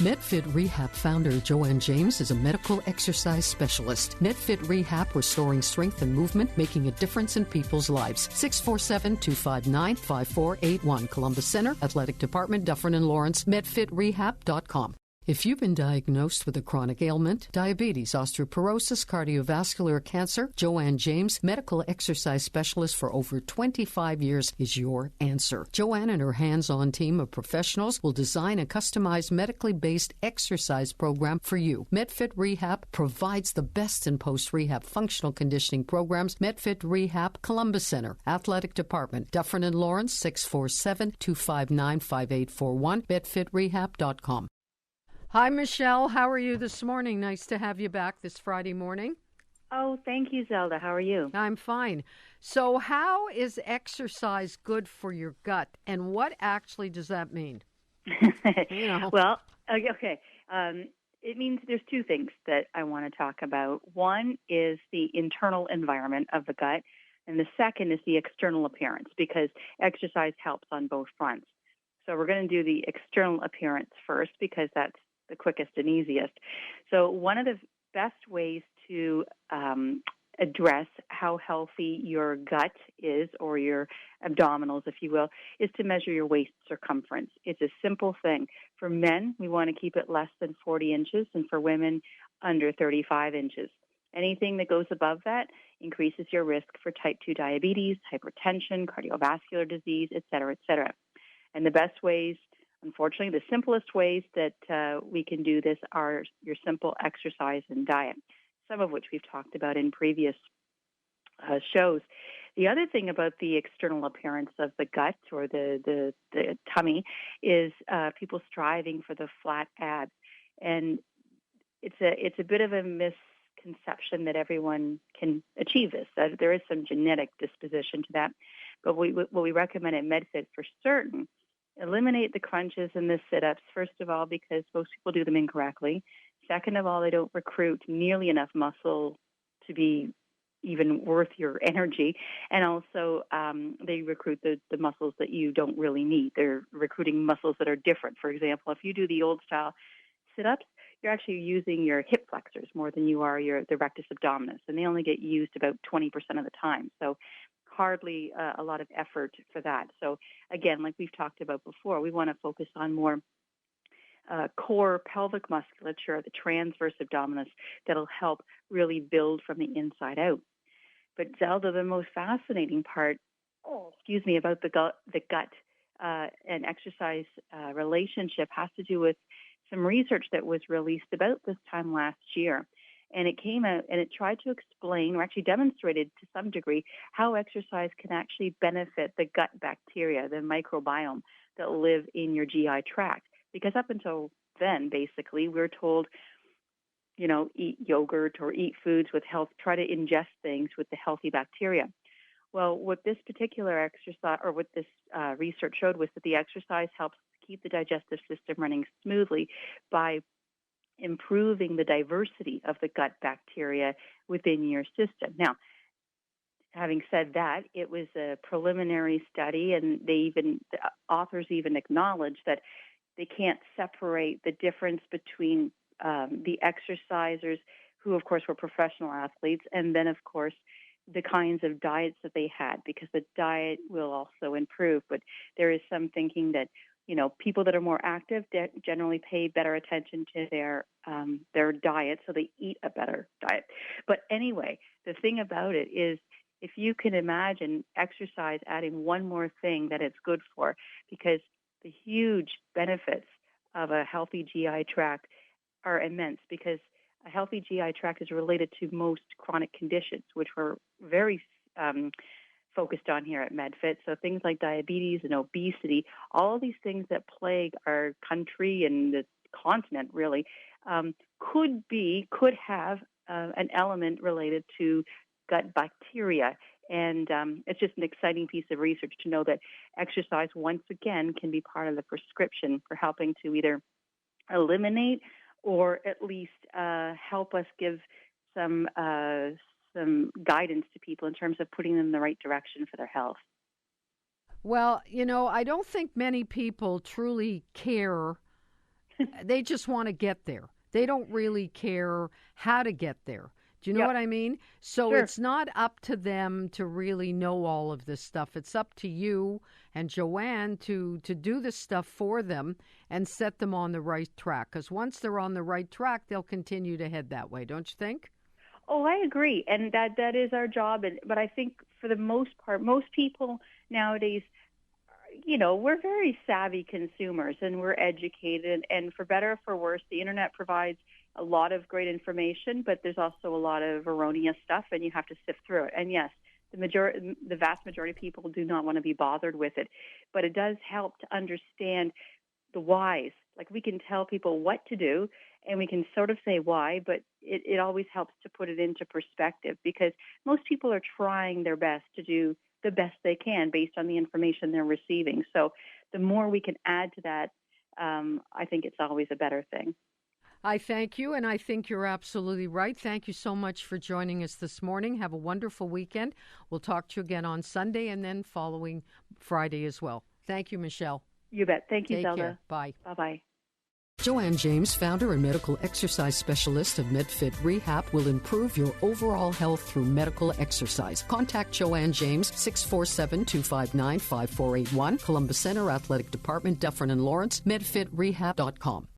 Medfit Rehab founder Joanne James is a medical exercise specialist. Medfit Rehab, restoring strength and movement, making a difference in people's lives. 647-259-5481. Columbus Center, Athletic Department, Dufferin and Lawrence, medfitrehab.com. If you've been diagnosed with a chronic ailment, diabetes, osteoporosis, cardiovascular cancer, Joanne James, medical exercise specialist for over 25 years, is your answer. Joanne and her hands-on team of professionals will design a customized medically based exercise program for you. Medfit Rehab provides the best in post-rehab functional conditioning programs. Medfit Rehab, Columbus Center, Athletic Department, Dufferin and Lawrence, 647-259-5841, medfitrehab.com. Hi, Michelle. How are you this morning? Nice to have you back this Friday morning. Oh, thank you, Zelda. How are you? I'm fine. So how is exercise good for your gut, and what actually does that mean? Well, okay. It means there's two things that I want to talk about. One is the internal environment of the gut, and the second is the external appearance, because exercise helps on both fronts. So we're going to do the external appearance first, because that's the quickest and easiest. So one of the best ways to address how healthy your gut is, or your abdominals, if you will, is to measure your waist circumference. It's a simple thing. For men, we want to keep it less than 40 inches, and for women, under 35 inches. Anything that goes above that increases your risk for type 2 diabetes, hypertension, cardiovascular disease, et cetera, et cetera. And the best ways, unfortunately, the simplest ways that we can do this are your simple exercise and diet, some of which we've talked about in previous shows. The other thing about the external appearance of the gut, or the tummy, is people striving for the flat abs. And it's a bit of a misconception that everyone can achieve this. There is some genetic disposition to that. But what we recommend at MedFit for certain, eliminate the crunches and the sit-ups, first of all, because most people do them incorrectly. Second of all, they don't recruit nearly enough muscle to be even worth your energy. And also, they recruit the muscles that you don't really need. They're recruiting muscles that are different. For example, if you do the old-style sit-ups, you're actually using your hip flexors more than you are the rectus abdominis, and they only get used about 20% of the time. So hardly a lot of effort for that. So again, like we've talked about before, we want to focus on more core pelvic musculature, the transverse abdominis, that'll help really build from the inside out. But Zelda, the most fascinating part, about the gut and exercise relationship has to do with some research that was released about this time last year. And it came out and it tried to explain, or actually demonstrated to some degree, how exercise can actually benefit the gut bacteria, the microbiome that live in your GI tract. Because up until then, basically, we're told, eat yogurt or eat foods with try to ingest things with the healthy bacteria. Well, what this particular exercise, or what this research showed, was that the exercise helps keep the digestive system running smoothly by improving the diversity of the gut bacteria within your system. Now, having said that, it was a preliminary study, and the authors even acknowledge that they can't separate the difference between the exercisers, who of course were professional athletes, and then of course the kinds of diets that they had, because the diet will also improve. But there is some thinking that people that are more active generally pay better attention to their diet, so they eat a better diet. But anyway, the thing about it is, if you can imagine exercise adding one more thing that it's good for, because the huge benefits of a healthy GI tract are immense, because a healthy GI tract is related to most chronic conditions, which we're very focused on here at MedFit. So things like diabetes and obesity, all these things that plague our country and the continent really, could have an element related to gut bacteria. And it's just an exciting piece of research to know that exercise, once again, can be part of the prescription for helping to either eliminate or at least help us give some guidance to people in terms of putting them in the right direction for their health. Well, I don't think many people truly care They just want to get there. They don't really care how to get there. Do you know what I mean? So Sure. It's not up to them to really know all of this stuff. It's up to you and Joanne to do this stuff for them and set them on the right track. Because once they're on the right track, they'll continue to head that way, don't you think? Oh, I agree, and that is our job. But I think for the most part, most people nowadays, we're very savvy consumers and we're educated. And for better or for worse, the internet provides a lot of great information, but there's also a lot of erroneous stuff, and you have to sift through it. And yes, the vast majority of people do not want to be bothered with it, but it does help to understand the whys. Like, we can tell people what to do, and we can sort of say why, but it always helps to put it into perspective, because most people are trying their best to do the best they can based on the information they're receiving. So the more we can add to that, I think it's always a better thing. I thank you, and I think you're absolutely right. Thank you so much for joining us this morning. Have a wonderful weekend. We'll talk to you again on Sunday and then following Friday as well. Thank you, Michelle. You bet. Thank you, Zelda. Take care. Bye. Bye-bye. Joanne James, founder and medical exercise specialist of Medfit Rehab, will improve your overall health through medical exercise. Contact Joanne James, 647-259-5481, Columbus Center Athletic Department, Dufferin and Lawrence, medfitrehab.com.